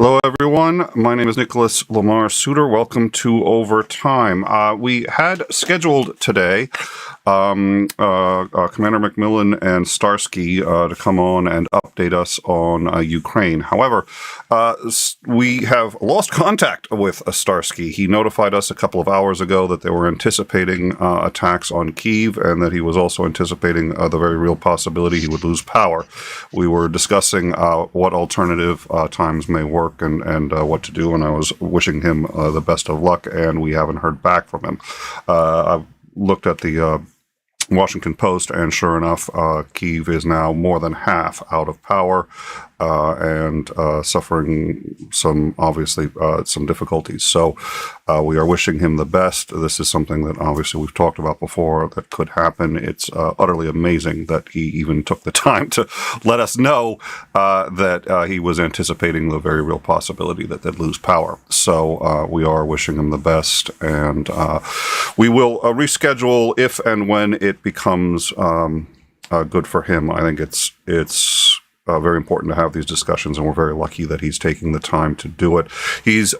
Hello, everyone. My name is Nicholas Lamar Suter. Welcome to Overtime. We had scheduled today Commander McMillan and Starsky to come on and update us on Ukraine. However, we have lost contact with Starsky. He notified us a couple of hours ago that they were anticipating attacks on Kyiv and that he was also anticipating the very real possibility he would lose power. We were discussing what alternative times may work and what to do, and I was wishing him the best of luck, and we haven't heard back from him. I've looked at the Washington Post, and sure enough, Kyiv is now more than half out of power and suffering some difficulties. So we are wishing him the best. This is something that obviously we've talked about before that could happen. It's utterly amazing that he even took the time to let us know that he was anticipating the very real possibility that they'd lose power. So we are wishing him the best, and we will reschedule if and when it becomes good for him. I think it's very important to have these discussions, and we're very lucky that he's taking the time to do it. He's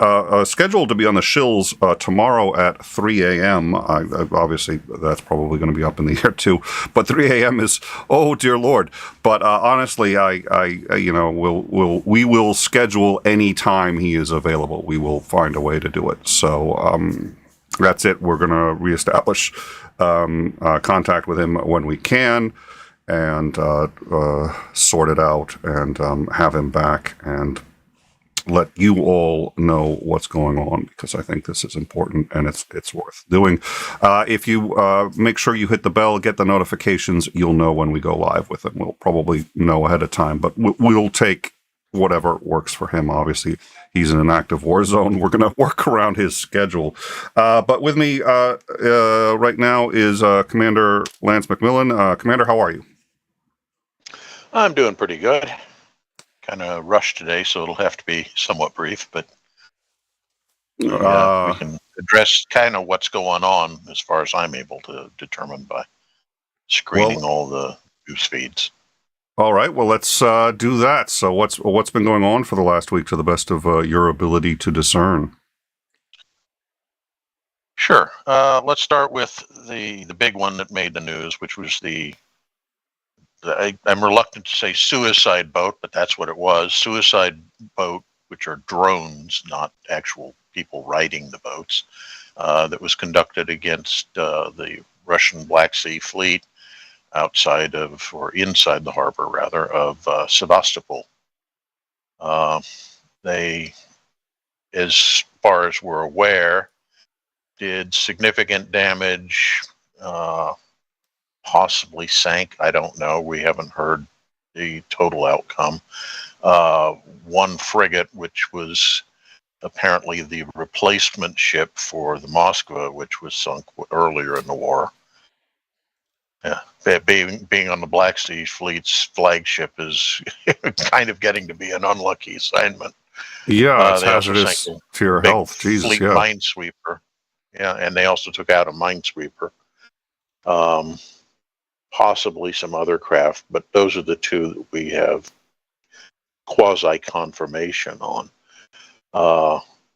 scheduled to be on the shills tomorrow at 3 a.m. Obviously, that's probably going to be up in the air too. But 3 a.m. is, oh dear Lord. But honestly, we will schedule any time he is available. We will find a way to do it. So that's it. We're going to reestablish contact with him when we can, and sort it out, and have him back and let you all know what's going on, because I think this is important and it's worth doing. If you make sure you hit the bell, get the notifications, you'll know when we go live with it. We'll probably know ahead of time, but we'll take whatever works for him. Obviously, he's in an active war zone. We're going to work around his schedule. But with me right now is Commander Lance McMillan. Commander, how are you? I'm doing pretty good. Kind of rushed today, so it'll have to be somewhat brief, but we can address kind of what's going on as far as I'm able to determine by screening all the news feeds. All right, well, let's do that. So what's been going on for the last week to the best of your ability to discern? Sure. Let's start with the big one that made the news, which was I'm reluctant to say suicide boat, but that's what it was. Suicide boat, which are drones, not actual people riding the boats, that was conducted against the Russian Black Sea Fleet outside of, or inside the harbor rather, of Sevastopol. They, as far as we're aware, did significant damage, possibly sank. I don't know. We haven't heard the total outcome. One frigate, which was apparently the replacement ship for the Moskva, which was sunk earlier in the war. Yeah, being on the Black Sea Fleet's flagship is kind of getting to be an unlucky assignment. Yeah, it's hazardous to your health. Jesus, fleet minesweeper. Yeah, and they also took out a minesweeper. Possibly some other craft, but those are the two that we have quasi-confirmation on.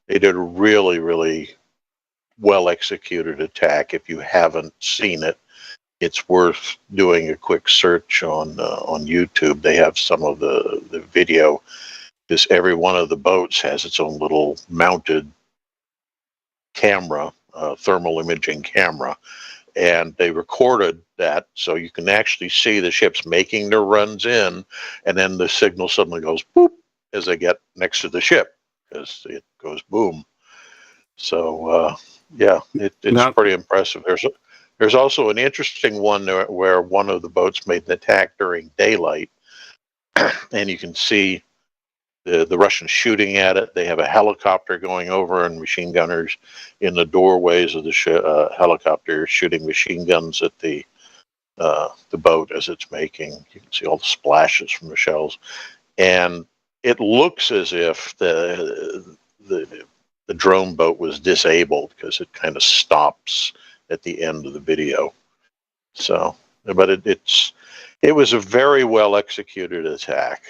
They did a really, really well-executed attack. If you haven't seen it, it's worth doing a quick search on YouTube. They have some of the video, because every one of the boats has its own little mounted camera, thermal imaging camera, and they recorded that, so you can actually see the ships making their runs in, and then the signal suddenly goes boop as they get next to the ship, because it goes boom. So yeah, it's pretty impressive. There's also an interesting one where one of the boats made an attack during daylight, and you can see the Russians shooting at it. They have a helicopter going over and machine gunners in the doorways of the helicopter shooting machine guns at the boat as it's making. You can see all the splashes from the shells, and it looks as if the drone boat was disabled, because it kind of stops at the end of the video. So, but it was a very well executed attack.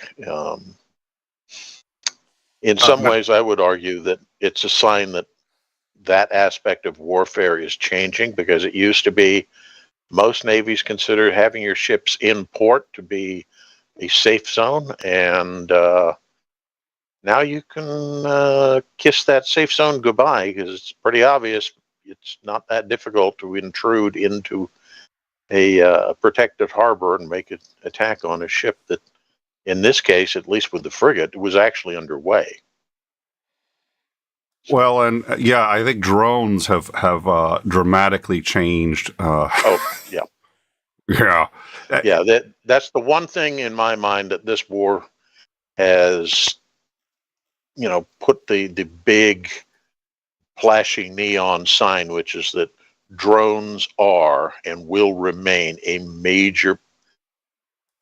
In some ways, I would argue that it's a sign that that aspect of warfare is changing, because it used to be most navies consider having your ships in port to be a safe zone, and now you can kiss that safe zone goodbye, because it's pretty obvious it's not that difficult to intrude into a protected harbor and make an attack on a ship that, in this case, at least with the frigate, was actually underway. Well, and yeah, I think drones have dramatically changed. Oh, yeah. Yeah. Yeah, that's the one thing in my mind that this war has, put the big flashing neon sign, which is that drones are and will remain a major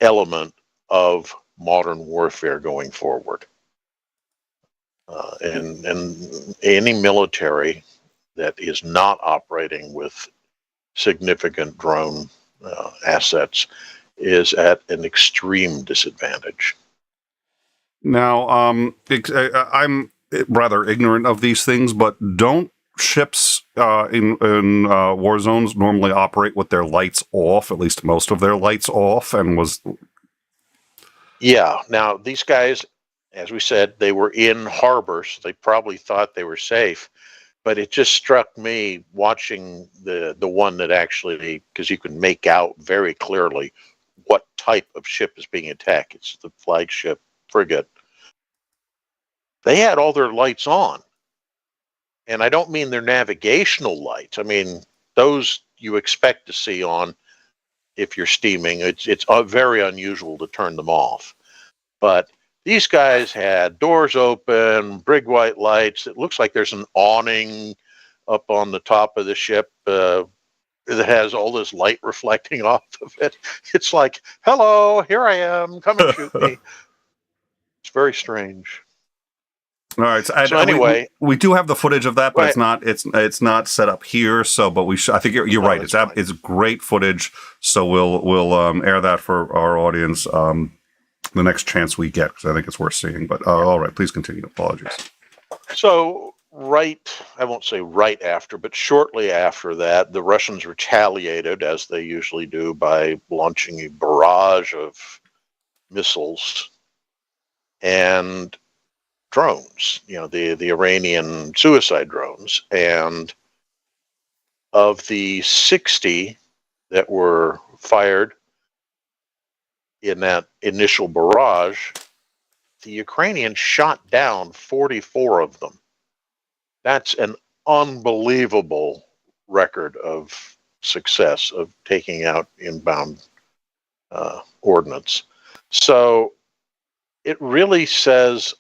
element of modern warfare going forward. And any military that is not operating with significant drone assets is at an extreme disadvantage. Now, I'm rather ignorant of these things, but don't ships in war zones normally operate with their lights off, at least most of their lights off? Yeah. Now, these guys, as we said, they were in harbor, so they probably thought they were safe. But it just struck me watching the one that actually, because you can make out very clearly what type of ship is being attacked. It's the flagship frigate. They had all their lights on. And I don't mean their navigational lights. I mean, those you expect to see on if you're steaming. It's very unusual to turn them off. But these guys had doors open, big white lights. It looks like there's an awning up on the top of the ship that has all this light reflecting off of it. It's like, hello, here I am, come and shoot me. It's very strange. All right. So anyway, we do have the footage of that, but right. it's not set up here. So, but I think you're right. It's great footage. So we'll air that for our audience the next chance we get, because I think it's worth seeing. But all right, please continue. Apologies. So I won't say right after, but shortly after that, the Russians retaliated, as they usually do, by launching a barrage of missiles and drones, the Iranian suicide drones. And of the 60 that were fired in that initial barrage, the Ukrainians shot down 44 of them. That's an unbelievable record of success of taking out inbound ordnance. So it really says,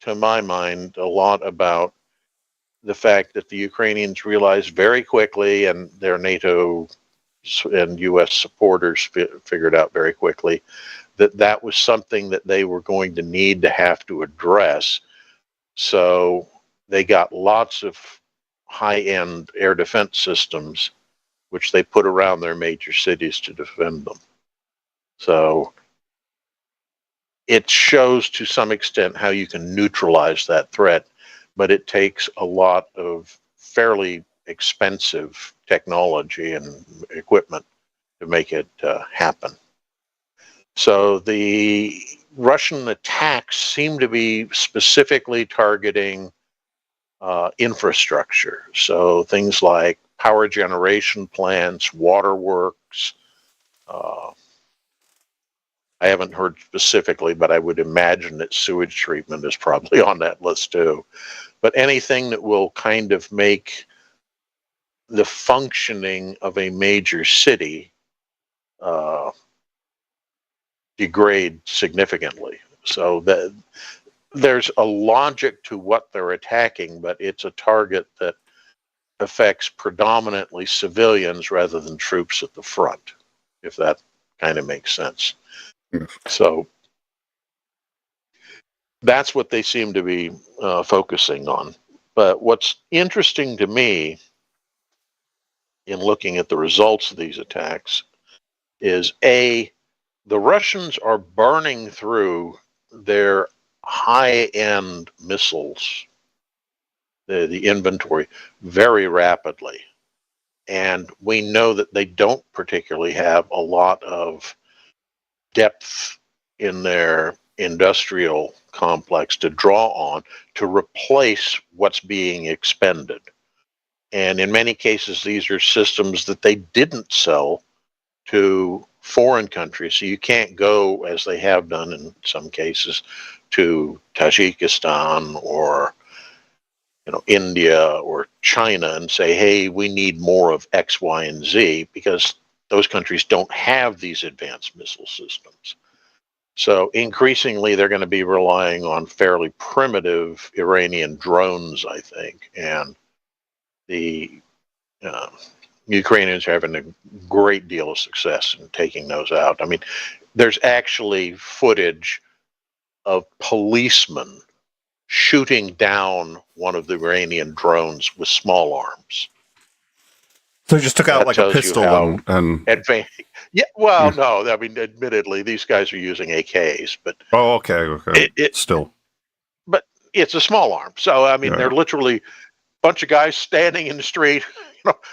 to my mind, a lot about the fact that the Ukrainians realized very quickly, and their NATO and U.S. supporters figured out very quickly, that that was something that they were going to need to have to address. So they got lots of high-end air defense systems, which they put around their major cities to defend them. So it shows to some extent how you can neutralize that threat, but it takes a lot of fairly expensive technology and equipment to make it happen. So the Russian attacks seem to be specifically targeting infrastructure. So things like power generation plants, waterworks. I haven't heard specifically, but I would imagine that sewage treatment is probably on that list too. But anything that will kind of make the functioning of a major city degrade significantly. So that there's a logic to what they're attacking, but it's a target that affects predominantly civilians rather than troops at the front, if that kind of makes sense. So that's what they seem to be focusing on. But what's interesting to me in looking at the results of these attacks is the Russians are burning through their high-end missiles, the inventory, very rapidly. And we know that they don't particularly have a lot of depth in their industrial complex to draw on to replace what's being expended. And in many cases, these are systems that they didn't sell to foreign countries. So you can't go, as they have done in some cases, to Tajikistan or India or China and say, hey, we need more of X, Y, and Z, because those countries don't have these advanced missile systems. So increasingly, they're going to be relying on fairly primitive Iranian drones, I think, and the Ukrainians are having a great deal of success in taking those out. I mean, there's actually footage of policemen shooting down one of the Iranian drones with small arms. So he just took out That like a tells you pistol how and advanced. Yeah, well, no, I mean, admittedly, these guys are using AKs, but oh, okay, still, but it's a small arm. So I mean, yeah. they're literally a bunch of guys standing in the street.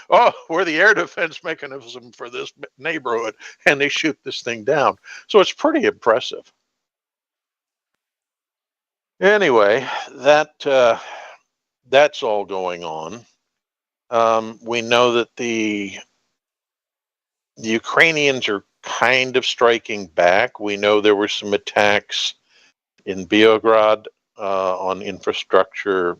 Oh, we're the air defense mechanism for this neighborhood, and they shoot this thing down. So it's pretty impressive. Anyway, that's all going on. We know that the Ukrainians are kind of striking back. We know there were some attacks in Beograd on infrastructure.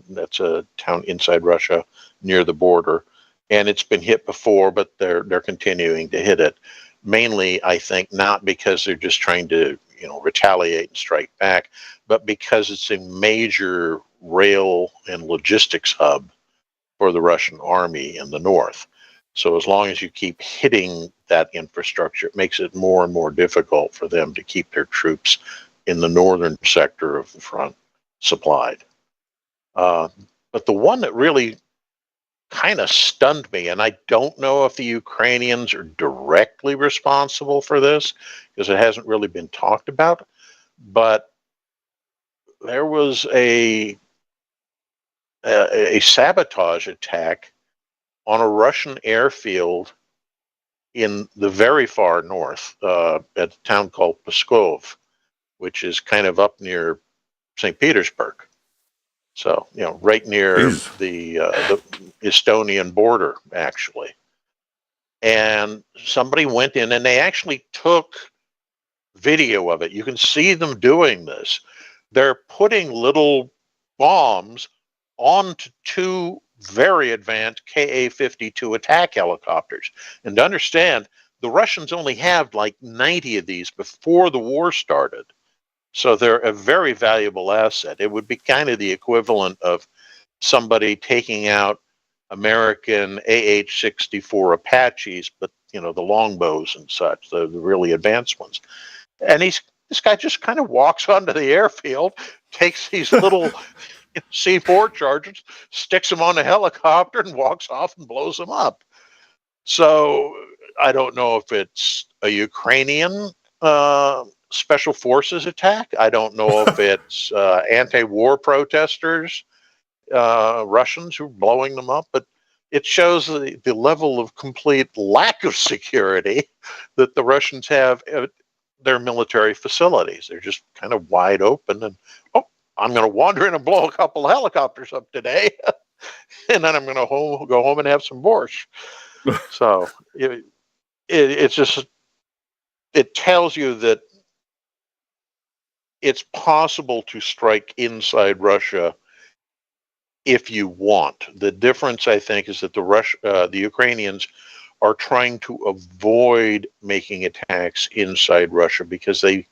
That's a town inside Russia near the border, and it's been hit before, but they're continuing to hit it. Mainly, I think, not because they're just trying to retaliate and strike back, but because it's a major rail and logistics hub for the Russian army in the north. So as long as you keep hitting that infrastructure, it makes it more and more difficult for them to keep their troops in the northern sector of the front supplied. But the one that really kind of stunned me, and I don't know if the Ukrainians are directly responsible for this because it hasn't really been talked about, but there was a sabotage attack on a Russian airfield in the very far north at a town called Pskov, which is kind of up near St. Petersburg. So, right near the Estonian border, actually. And somebody went in and they actually took video of it. You can see them doing this. They're putting little bombs onto two very advanced Ka-52 attack helicopters. And to understand, the Russians only have like 90 of these before the war started. So they're a very valuable asset. It would be kind of the equivalent of somebody taking out American AH-64 Apaches, but the longbows and such, the really advanced ones. And this guy just kind of walks onto the airfield, takes these little C4 charges, sticks them on a helicopter, and walks off and blows them up. So I don't know if it's a Ukrainian special forces attack. I don't know if it's anti-war protesters, Russians who are blowing them up, but it shows the level of complete lack of security that the Russians have at their military facilities. They're just kind of wide open, and I'm going to wander in and blow a couple of helicopters up today, and then I'm going to go home and have some borscht. So it's just, it tells you that it's possible to strike inside Russia if you want. The difference, I think, is that the Ukrainians are trying to avoid making attacks inside Russia because they,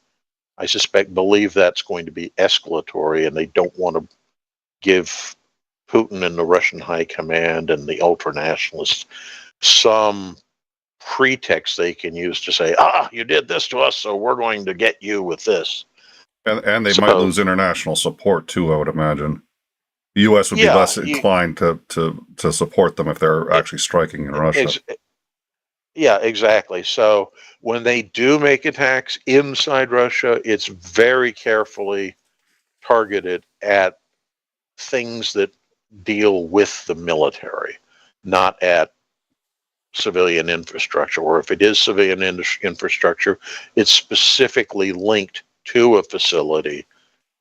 I suspect, believe that's going to be escalatory, and they don't want to give Putin and the Russian high command and the ultranationalists some pretext they can use to say, you did this to us, so we're going to get you with this. And they might lose international support too, I would imagine. The U.S. would be less inclined to support them if they're actually striking in Russia. Yeah, exactly. So when they do make attacks inside Russia, it's very carefully targeted at things that deal with the military, not at civilian infrastructure. Or if it is civilian infrastructure, it's specifically linked to a facility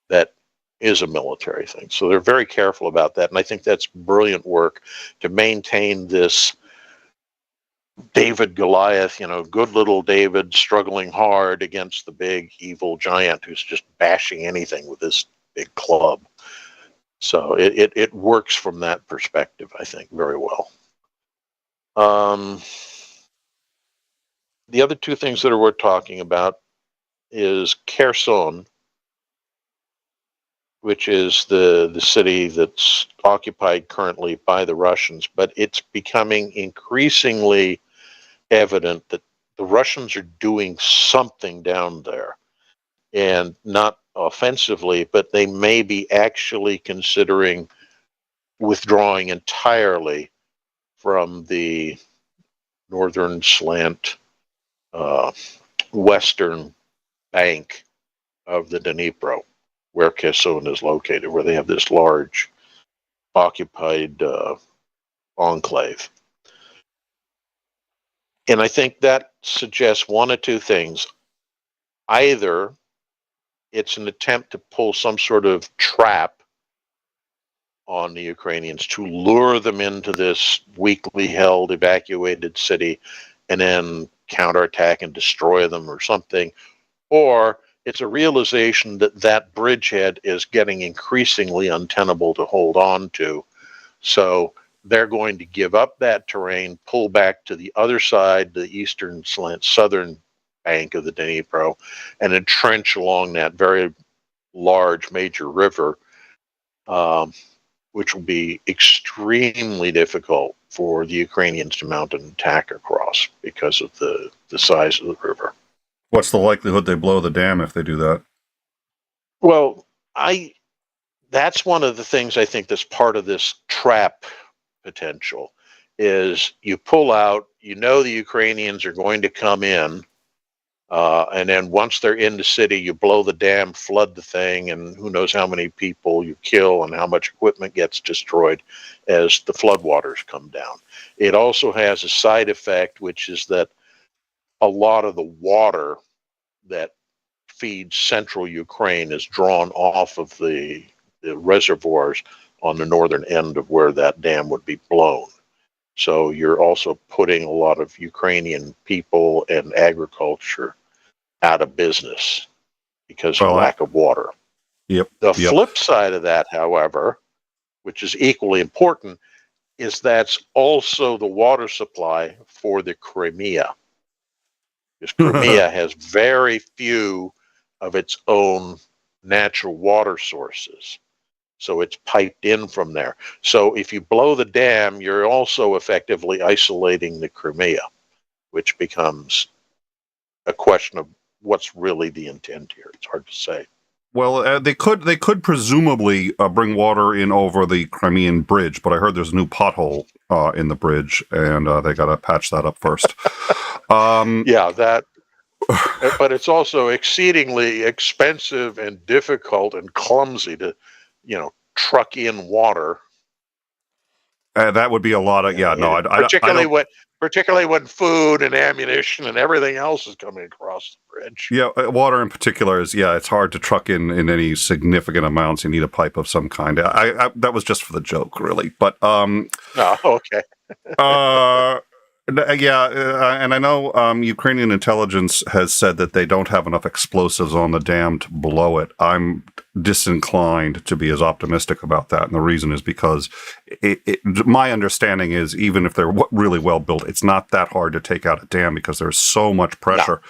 that is a military thing. So they're very careful about that. And I think that's brilliant work to maintain this David Goliath, good little David struggling hard against the big evil giant who's just bashing anything with this big club. So it works from that perspective, I think, very well. The other two things that are worth talking about is Kherson, which is the city that's occupied currently by the Russians, but it's becoming increasingly evident that the Russians are doing something down there, and not offensively, but they may be actually considering withdrawing entirely from the northern slant western bank of the Dnipro, where Kherson is located, where they have this large occupied enclave. And I think that suggests one of two things. Either it's an attempt to pull some sort of trap on the Ukrainians to lure them into this weakly held, evacuated city and then counterattack and destroy them or something. Or it's a realization that that bridgehead is getting increasingly untenable to hold on to. So they're going to give up that terrain, pull back to the other side, the eastern slant, southern bank of the Dnipro, and entrench along that very large major river, which will be extremely difficult for the Ukrainians to mount an attack across because of the size of the river. What's the likelihood they blow the dam if they do that? Well, that's one of the things I think that's part of this trap potential is you pull out, the Ukrainians are going to come in, and then once they're in the city, you blow the dam, flood the thing, and who knows how many people you kill and how much equipment gets destroyed as the floodwaters come down. It also has a side effect, which is that a lot of the water that feeds central Ukraine is drawn off of the reservoirs on the northern end of where that dam would be blown. So you're also putting a lot of Ukrainian people and agriculture out of business because of lack of water. The flip side of that, however, which is equally important, is that's also the water supply for the Crimea. Because Crimea has very few of its own natural water sources. So it's piped in from there. So if you blow the dam, you're also effectively isolating the Crimea, which becomes a question of what's really the intent here. It's hard to say. Well, they could presumably bring water in over the Crimean bridge, but I heard there's a new pothole in the bridge, and they got to patch that up first. Yeah, that. But it's also exceedingly expensive and difficult and clumsy to, truck in water. That would be a lot of particularly when food and ammunition and everything else is coming across the bridge. Yeah, water in particular is it's hard to truck in any significant amounts. You need a pipe of some kind. I that was just for the joke, really. But okay. And I know Ukrainian intelligence has said that they don't have enough explosives on the dam to blow it. I'm disinclined to be as optimistic about that, and the reason is because my understanding is even if they're really well built, it's not that hard to take out a dam because there's so much pressure.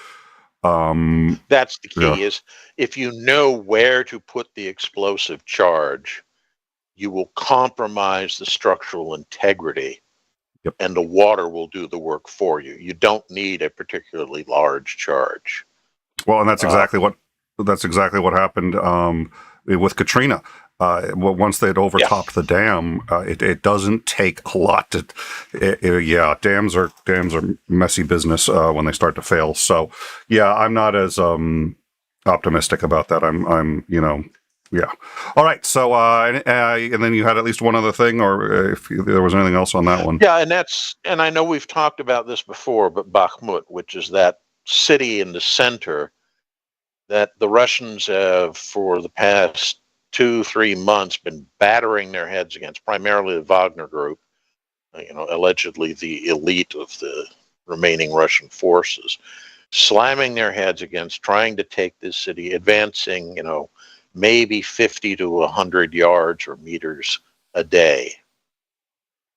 No. That's the key is if you know where to put the explosive charge, you will compromise the structural integrity. Yep. And the water will do the work for you. You don't need a particularly large charge. Well, and that's exactly what happened with Katrina. Once they'd overtopped the dam, it doesn't take a lot to. Dams are messy business when they start to fail. So I'm not as optimistic about that. Yeah. All right. So, and then you had at least one other thing, or if there was anything else on that one. Yeah, and I know we've talked about this before, but Bakhmut, which is that city in the center that the Russians have for the past 2, 3 months been battering their heads against, primarily the Wagner group, allegedly the elite of the remaining Russian forces, slamming their heads against trying to take this city, advancing, maybe 50 to 100 yards or meters a day,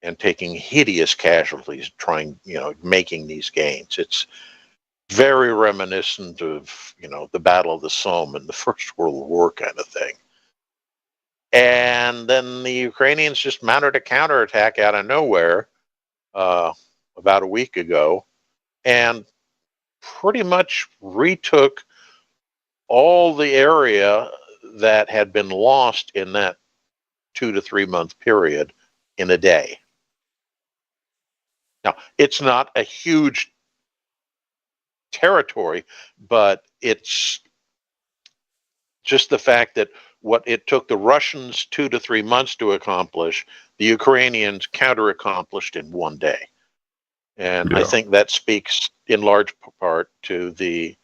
and taking hideous casualties, making these gains. It's very reminiscent of, the Battle of the Somme in the First World War kind of thing. And then the Ukrainians just mounted a counterattack out of nowhere about a week ago and pretty much retook all the area that had been lost in that 2 to 3 month period in a day. Now, it's not a huge territory, but it's just the fact that what it took the Russians 2 to 3 months to accomplish, the Ukrainians counter-accomplished in one day. And I think that speaks in large part to the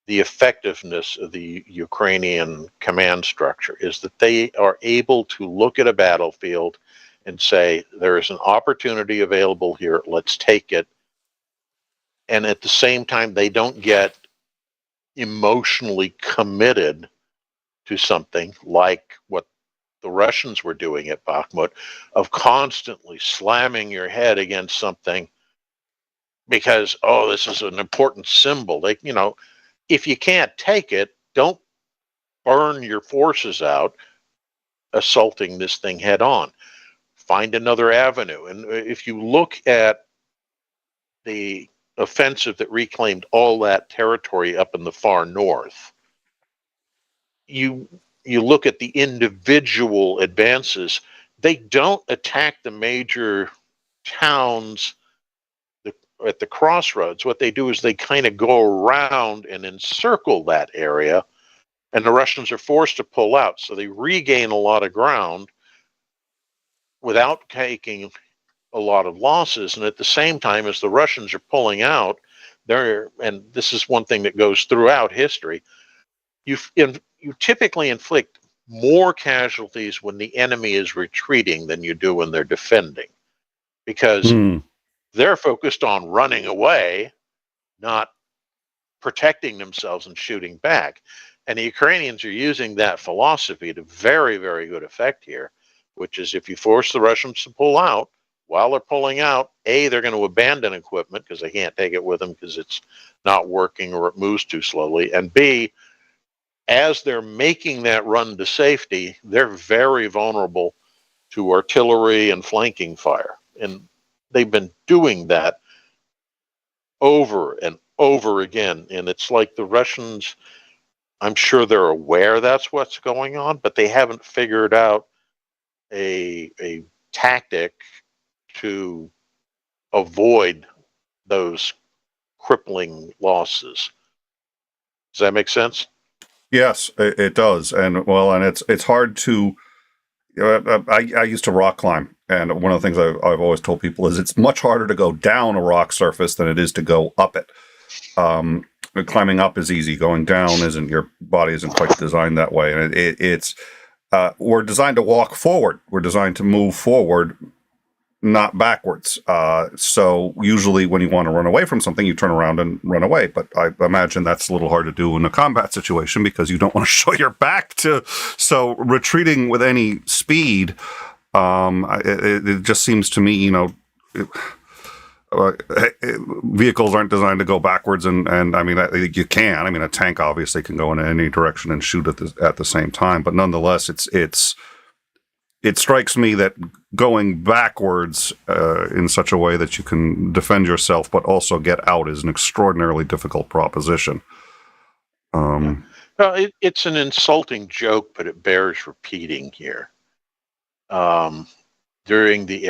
effectiveness of the Ukrainian command structure, is that they are able to look at a battlefield and say, there is an opportunity available here, let's take it. And at the same time, they don't get emotionally committed to something like what the Russians were doing at Bakhmut, of constantly slamming your head against something because, oh, this is an important symbol. If you can't take it, don't burn your forces out assaulting this thing head on. Find another avenue. And if you look at the offensive that reclaimed all that territory up in the far north, you look at the individual advances, they don't attack the major towns at the crossroads. What they do is they kind of go around and encircle that area, and the Russians are forced to pull out. So they regain a lot of ground without taking a lot of losses. And at the same time, as the Russians are pulling out, and this is one thing that goes throughout history, you typically inflict more casualties when the enemy is retreating than you do when they're defending, because they're focused on running away, not protecting themselves and shooting back. And the Ukrainians are using that philosophy to very, very good effect here, which is, if you force the Russians to pull out, while they're pulling out, A, they're going to abandon equipment because they can't take it with them because it's not working or it moves too slowly. And B, as they're making that run to safety, they're very vulnerable to artillery and flanking fire. And they've been doing that over and over again. And it's like the Russians, I'm sure they're aware that's what's going on, but they haven't figured out a tactic to avoid those crippling losses. Does that make sense? Yes, it does. And it's hard to. I used to rock climb, and one of the things I've always told people is it's much harder to go down a rock surface than it is to go up it. Climbing up is easy. Going down isn't. Your body isn't quite designed that way, and it's we're designed to walk forward. We're designed to move forward, not backwards. So usually when you want to run away from something, you turn around and run away. But I imagine that's a little hard to do in a combat situation because you don't want to show your back to. So retreating with any speed, it just seems to me, vehicles aren't designed to go backwards, and I mean you can. I mean, a tank obviously can go in any direction and shoot at the same time, but nonetheless, it strikes me that going backwards in such a way that you can defend yourself but also get out is an extraordinarily difficult proposition. Well, it's an insulting joke, but it bears repeating here. During the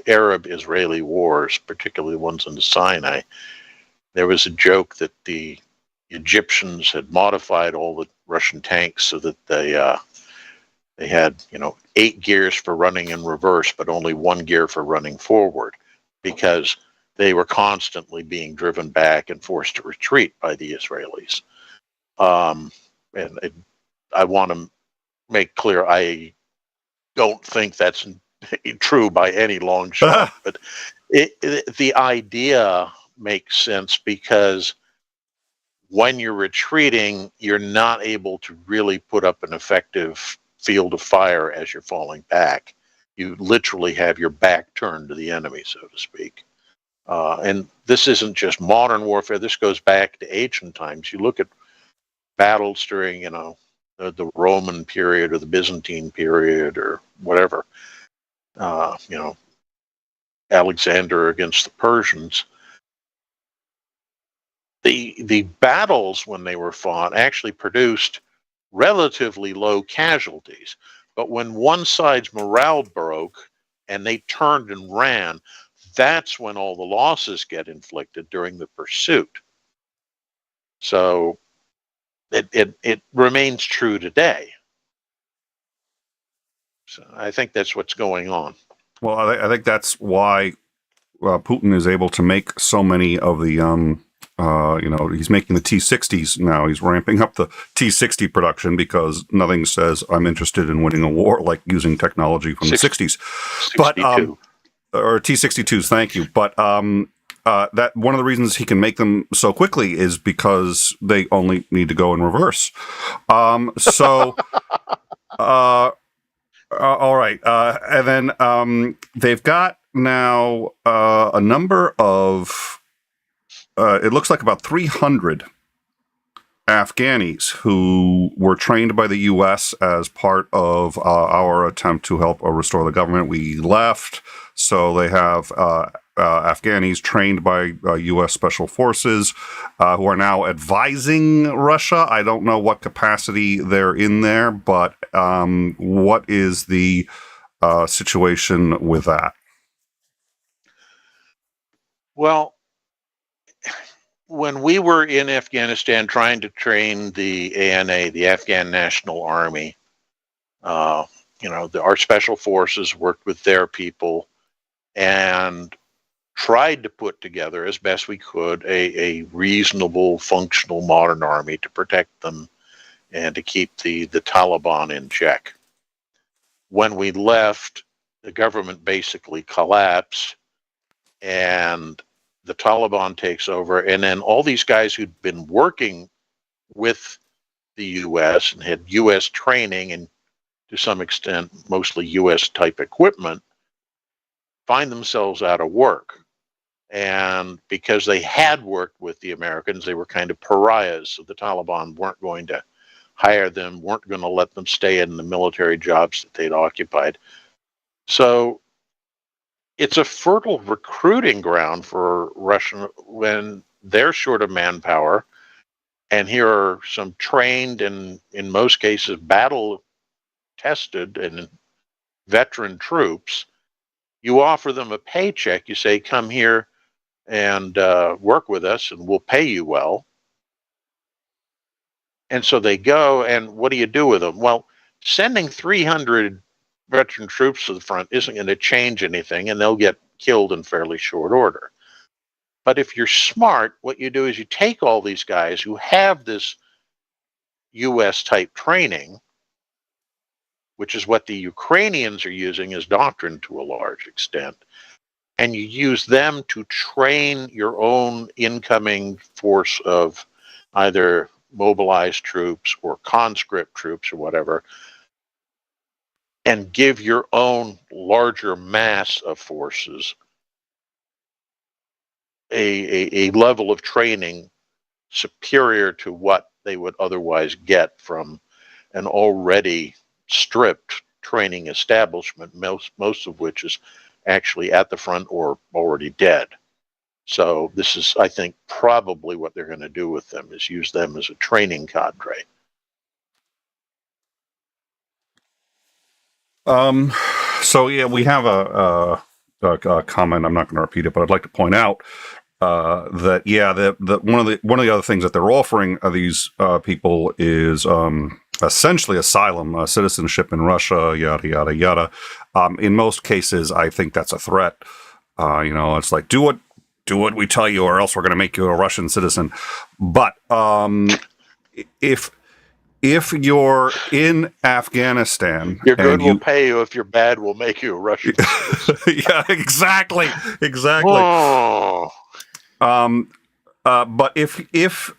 Arab-Israeli wars, particularly ones in the Sinai, there was a joke that the Egyptians had modified all the Russian tanks so that they had 8 gears for running in reverse, but only 1 gear for running forward, because they were constantly being driven back and forced to retreat by the Israelis. And I want to make clear, I don't think that's true by any long shot, but the idea makes sense, because when you're retreating, you're not able to really put up an effective field of fire as you're falling back. You literally have your back turned to the enemy, so to speak. And this isn't just modern warfare. This goes back to ancient times. You look at battles during, the Roman period or the Byzantine period or whatever. Alexander against the Persians. The battles, when they were fought, actually produced relatively low casualties. But when one side's morale broke and they turned and ran, that's when all the losses get inflicted during the pursuit. So it remains true today. So I think that's what's going on. Well, I think that's why Putin is able to make so many of the, he's making the T-60s now. He's ramping up the T-60 production, because nothing says I'm interested in winning a war like using technology from the 60s. 62. But or T-62s, thank you. But that one of the reasons he can make them so quickly is because they only need to go in reverse. All right. And then they've got now a number of, it looks like about 300 Afghanis who were trained by the U.S. as part of our attempt to help restore the government. We left, so they have Afghanis trained by U.S. Special Forces who are now advising Russia. I don't know what capacity they're in there, but what is the situation with that? Well, when we were in Afghanistan trying to train the ANA, the Afghan National Army, our special forces worked with their people and tried to put together as best we could a reasonable, functional, modern army to protect them and to keep the Taliban in check. When we left, the government basically collapsed, and the Taliban takes over, and then all these guys who'd been working with the U.S. and had U.S. training and to some extent mostly U.S. type equipment find themselves out of work. And because they had worked with the Americans, they were kind of pariahs. So the Taliban weren't going to hire them, weren't going to let them stay in the military jobs that they'd occupied. So it's a fertile recruiting ground for Russia when they're short of manpower. And here are some trained and, in most cases, battle tested and veteran troops. You offer them a paycheck. You say, come here and work with us and we'll pay you well. And so they go, and what do you do with them? Well, sending 300 veteran troops to the front isn't going to change anything, and they'll get killed in fairly short order. But if you're smart, what you do is you take all these guys who have this U.S. type training, which is what the Ukrainians are using as doctrine to a large extent, and you use them to train your own incoming force of either mobilized troops or conscript troops or whatever, and give your own larger mass of forces a level of training superior to what they would otherwise get from an already stripped training establishment, most of which is actually at the front or already dead. So this is, I think, probably what they're going to do with them, is use them as a training cadre. So yeah, we have a comment. I'm not going to repeat it, but I'd like to point out that one of the other things that they're offering these people is essentially asylum, citizenship in Russia, yada yada yada. In most cases, I think that's a threat. It's like do what we tell you, or else we're going to make you a Russian citizen. But if you're in Afghanistan, Your good and will pay you. If you're bad, will make you a Russian citizen. yeah, exactly. Oh. But if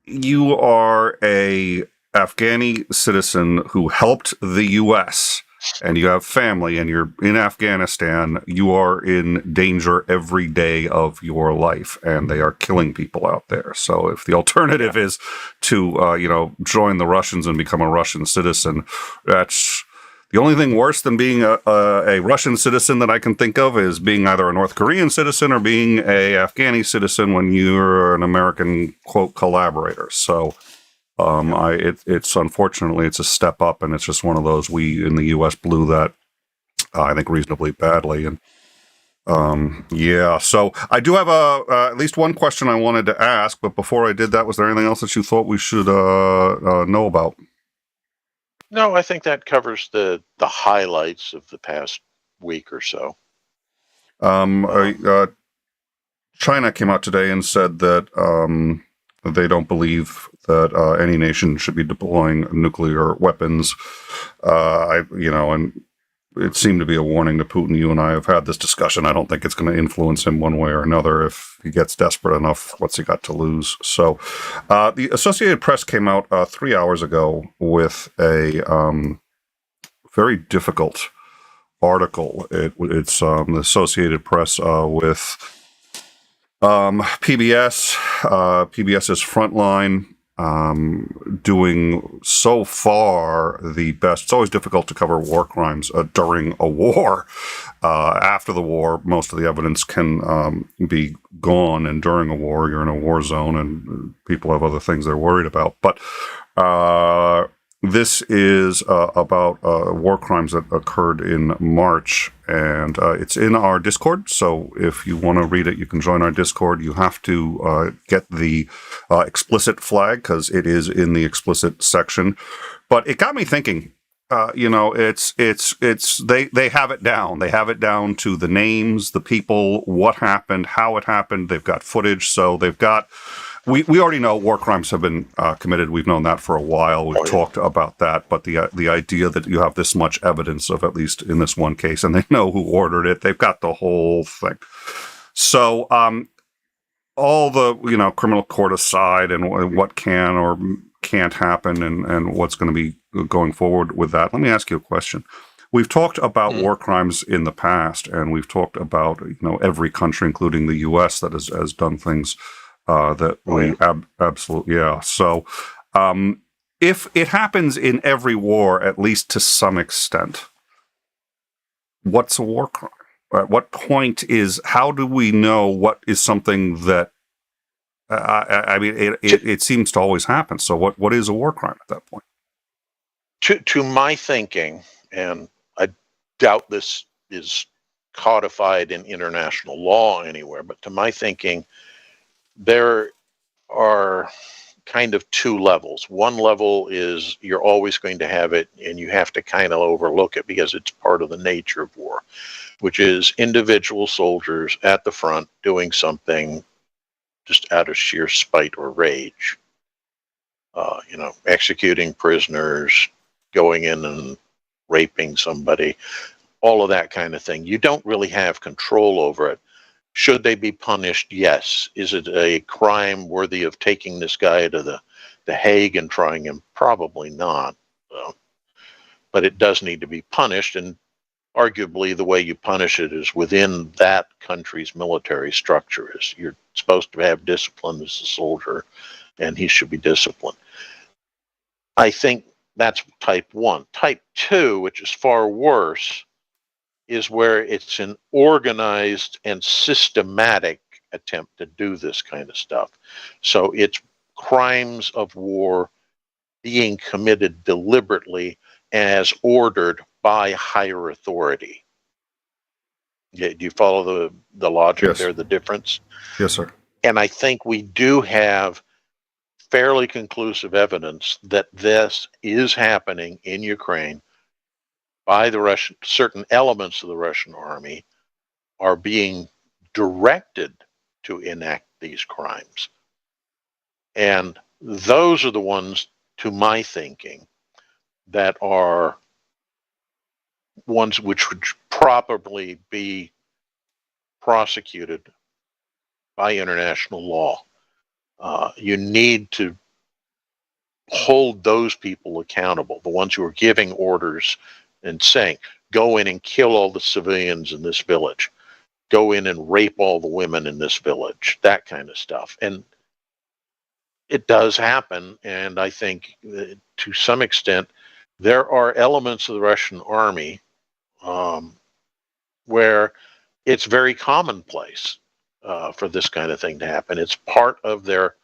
you are a Afghani citizen who helped the U.S. and you have family and you're in Afghanistan, you are in danger every day of your life, and they are killing people out there. So if the alternative is to join the Russians and become a Russian citizen, that's the only thing worse than being a Russian citizen that I can think of is being either a North Korean citizen or being a Afghani citizen when you're an American, quote, collaborator. So it's unfortunately, it's a step up, and it's just one of those, we in the U.S. blew that, I think, reasonably badly. And so I do have at least one question I wanted to ask, but before I did that, was there anything else that you thought we should know about? No, I think that covers the highlights of the past week or so. China came out today and said that they don't believe that any nation should be deploying nuclear weapons. And it seemed to be a warning to Putin. You and I have had this discussion. I don't think it's going to influence him one way or another. If he gets desperate enough, what's he got to lose? So the Associated Press came out 3 hours ago with a very difficult article. It's the Associated Press with PBS. PBS's Frontline doing so far the best. It's always difficult to cover war crimes during a war. After the war, most of the evidence can be gone, and during a war, you're in a war zone and people have other things they're worried about. But this is about war crimes that occurred in March, and it's in our Discord. So if you want to read it, you can join our Discord. You have to get the explicit flag because it is in the explicit section. But it got me thinking. It's they have it down. They have it down to the names, the people, what happened, how it happened. They've got footage, so they've got. We already know war crimes have been committed. We've known that for a while. We've talked about that. But the idea that you have this much evidence of, at least in this one case, and they know who ordered it, they've got the whole thing. So all the criminal court aside, and what can or can't happen, and what's going to be going forward with that. Let me ask you a question. We've talked about war crimes in the past, and we've talked about every country, including the U.S., that has done things. Absolutely. So, if it happens in every war, at least to some extent, what's a war crime? At what point how do we know what is something that, it seems to always happen. So what is a war crime at that point? To my thinking, and I doubt this is codified in international law anywhere, but to my thinking, there are kind of two levels. One level is you're always going to have it, and you have to kind of overlook it because it's part of the nature of war, which is individual soldiers at the front doing something just out of sheer spite or rage. Executing prisoners, going in and raping somebody, all of that kind of thing. You don't really have control over it. Should they be punished? Yes. Is it a crime worthy of taking this guy to the Hague and trying him? Probably not. But it does need to be punished, and arguably the way you punish it is within that country's military structure. Is you're supposed to have discipline as a soldier, and he should be disciplined. I think that's type 1. Type 2, which is far worse, is where it's an organized and systematic attempt to do this kind of stuff. So it's crimes of war being committed deliberately as ordered by higher authority. Yeah, do you follow the logic Yes. there, the difference? Yes, sir. And I think we do have fairly conclusive evidence that this is happening in Ukraine by the Russian. Certain elements of the Russian army are being directed to enact these crimes. And those are the ones, to my thinking, that are ones which would probably be prosecuted by international law. You need to hold those people accountable, the ones who are giving orders and saying, go in and kill all the civilians in this village, go in and rape all the women in this village, that kind of stuff. And it does happen. And I think to some extent, there are elements of the Russian army where it's very commonplace for this kind of thing to happen. It's part of their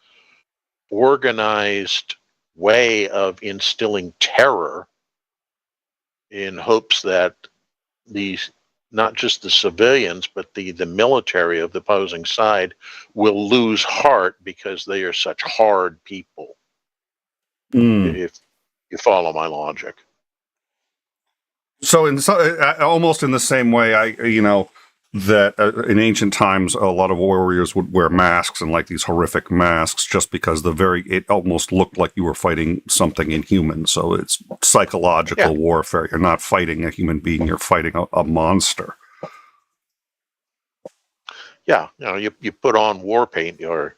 organized way of instilling terror in hopes that these, not just the civilians, but the military of the opposing side will lose heart because they are such hard people. If you follow my logic. So, almost in the same way, that in ancient times, a lot of warriors would wear masks and like these horrific masks, just because it almost looked like you were fighting something inhuman. So it's psychological warfare. You're not fighting a human being; you're fighting a monster. Yeah, you put on war paint, or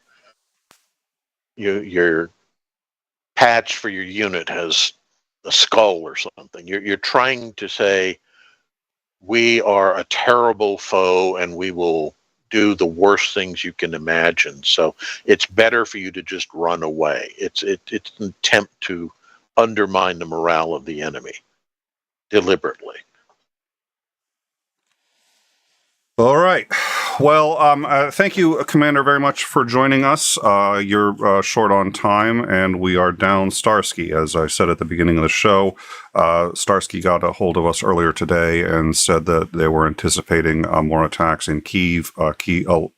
your patch for your unit has a skull or something. You're trying to say, we are a terrible foe and we will do the worst things you can imagine. So it's better for you to just run away. It's an attempt to undermine the morale of the enemy deliberately. All right. Well, thank you, Commander, very much for joining us. You're short on time, and we are down Starsky. As I said at the beginning of the show, Starsky got a hold of us earlier today and said that they were anticipating more attacks in Kyiv.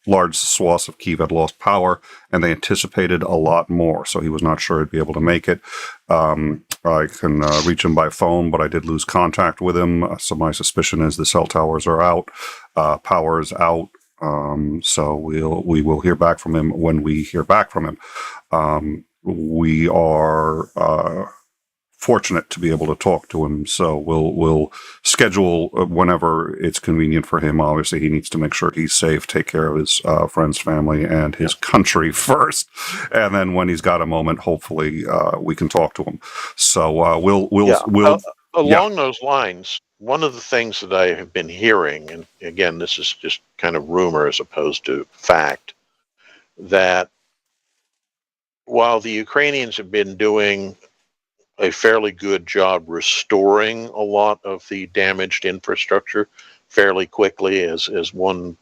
Large swaths of Kyiv had lost power, and they anticipated a lot more, so he was not sure he'd be able to make it. I can reach him by phone, but I did lose contact with him, so my suspicion is the cell towers are out. Power is out, so we will hear back from him when we hear back from him. We are fortunate to be able to talk to him, so we'll schedule whenever it's convenient for him. Obviously, he needs to make sure he's safe, take care of his friends, family, and his country first, and then when he's got a moment, hopefully we can talk to him. So we'll along those lines. One of the things that I have been hearing, and again, this is just kind of rumor as opposed to fact, that while the Ukrainians have been doing a fairly good job restoring a lot of the damaged infrastructure fairly quickly, as one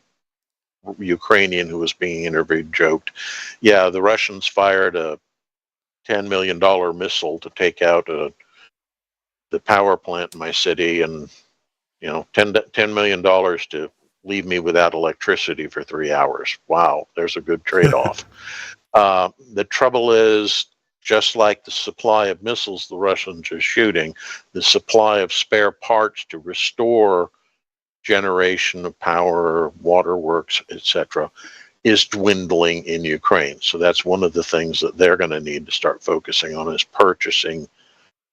Ukrainian who was being interviewed joked, yeah, the Russians fired a $10 million missile to take out the power plant in my city, and $10 million to leave me without electricity for 3 hours. Wow, there's a good trade-off. The trouble is, just like the supply of missiles the Russians are shooting, the supply of spare parts to restore generation of power, waterworks, etc., is dwindling in Ukraine. So that's one of the things that they're going to need to start focusing on, is purchasing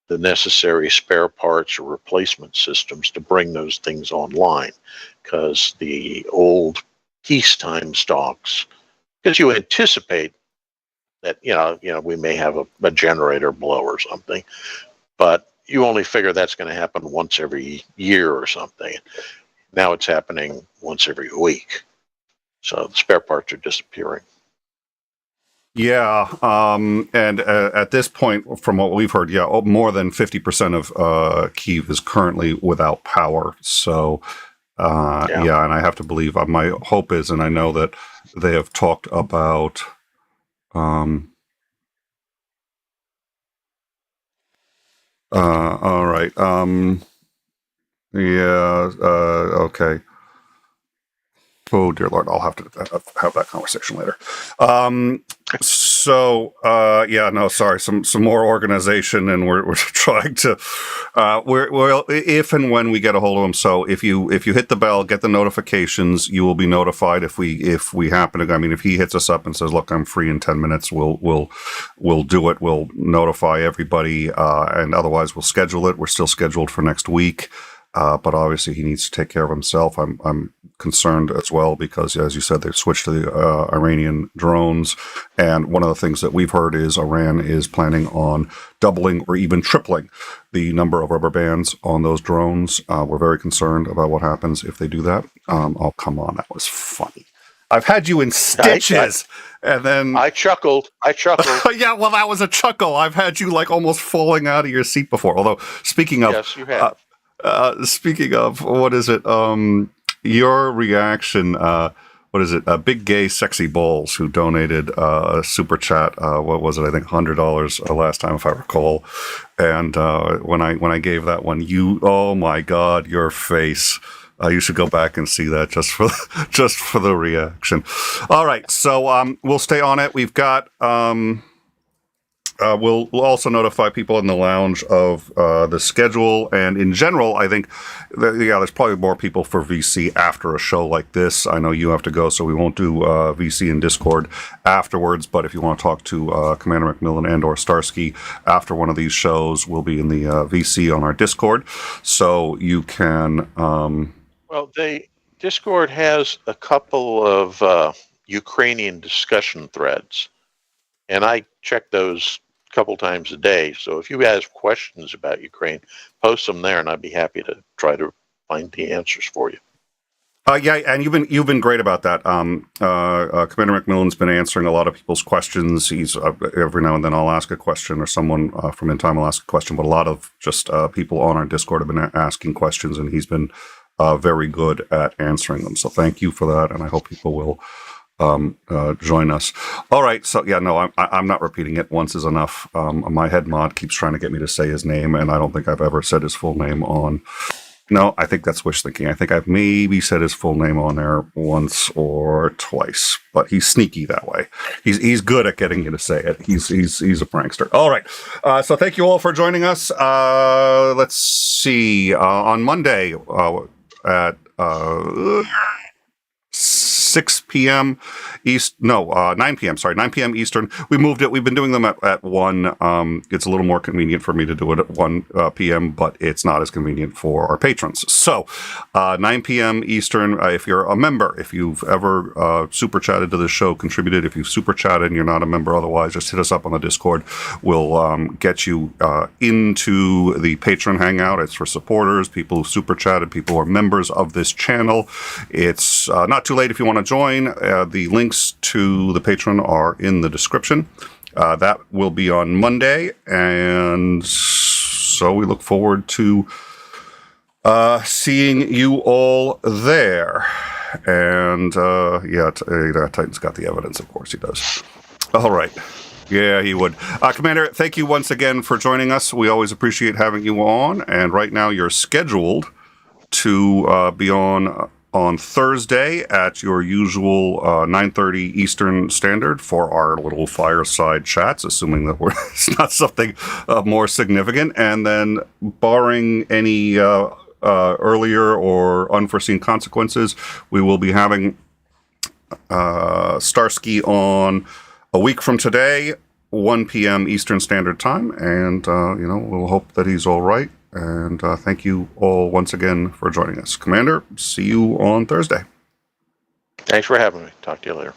the necessary spare parts or replacement systems to bring those things online, because the old peacetime stocks, because you anticipate that we may have a generator blow or something, but you only figure that's going to happen once every year or something. Now it's happening once every week, so the spare parts are disappearing. Yeah, and at this point, from what we've heard, more than 50% of Kyiv is currently without power. So, and I have to believe, my hope is, and I know that they have talked about, all right, okay. Oh, dear Lord, I'll have to have that conversation later. Sorry, some more organization, and we're trying to, we're if and when we get a hold of him. So if you hit the bell, get the notifications, you will be notified if we happen to. I mean, if he hits us up and says, "Look, I'm free in 10 minutes," we'll do it. We'll notify everybody, and otherwise we'll schedule it. We're still scheduled for next week. But obviously he needs to take care of himself. I'm concerned as well because, as you said, they've switched to the Iranian drones. And one of the things that we've heard is Iran is planning on doubling or even tripling the number of rubber bands on those drones. We're very concerned about what happens if they do that. Oh, come on. That was funny. I've had you in stitches. And then I chuckled. Yeah, well, that was a chuckle. I've had you like almost falling out of your seat before. Although, speaking of... Yes, you have. Speaking of, what is it? Your reaction, what is it? Big Gay Sexy Balls, who donated a super chat, what was it? I think $100 last time, if I recall. And when I gave that one, oh my God, your face. You should go back and see that just for the reaction. All right, so we'll stay on it. We've got... We'll also notify people in the lounge of the schedule, and in general, I think, there's probably more people for VC after a show like this. I know you have to go, so we won't do VC in Discord afterwards, but if you want to talk to Commander McMillan and/or Starsky after one of these shows, we'll be in the VC on our Discord, so you can... Well, Discord has a couple of Ukrainian discussion threads, and I check those couple times a day. So if you have questions about Ukraine, post them there, and I'd be happy to try to find the answers for you. Yeah, and you've been great about that. Commander McMillan's been answering a lot of people's questions. He's every now and then I'll ask a question, or someone from in time will ask a question. But a lot of just people on our Discord have been asking questions, and he's been very good at answering them. So thank you for that, and I hope people will join us. All right, so yeah, no, I'm not repeating it. Once is enough. My head mod keeps trying to get me to say his name, and I don't think I've ever said his full name on. No, I think that's wish thinking. I think I've maybe said his full name on there once or twice, but he's sneaky that way. He's good at getting you to say it. He's a prankster. All right, so thank you all for joining us. Let's see. On Monday at 6 p.m. 9 p.m. Sorry, 9 p.m. Eastern. We moved it. We've been doing them at 1. It's a little more convenient for me to do it at 1 p.m., but it's not as convenient for our patrons. So, 9 p.m. Eastern, if you're a member, if you've ever super chatted to the show, contributed, if you've super chatted and you're not a member otherwise, just hit us up on the Discord. We'll get you into the patron hangout. It's for supporters, people who super chatted, people who are members of this channel. It's not too late if you want to join. The links to the Patreon are in the description. That will be on Monday, and so we look forward to seeing you all there. And Titan's got the evidence, of course he does. All right. Yeah, he would. Commander, thank you once again for joining us. We always appreciate having you on, and right now you're scheduled to be on Thursday at your usual 9:30 Eastern Standard for our little fireside chats, assuming that it's not something more significant. And then, barring any earlier or unforeseen consequences, we will be having Starsky on a week from today, 1 p.m. Eastern Standard Time. And, we'll hope that he's all right. And thank you all once again for joining us. Commander, see you on Thursday. Thanks for having me. Talk to you later.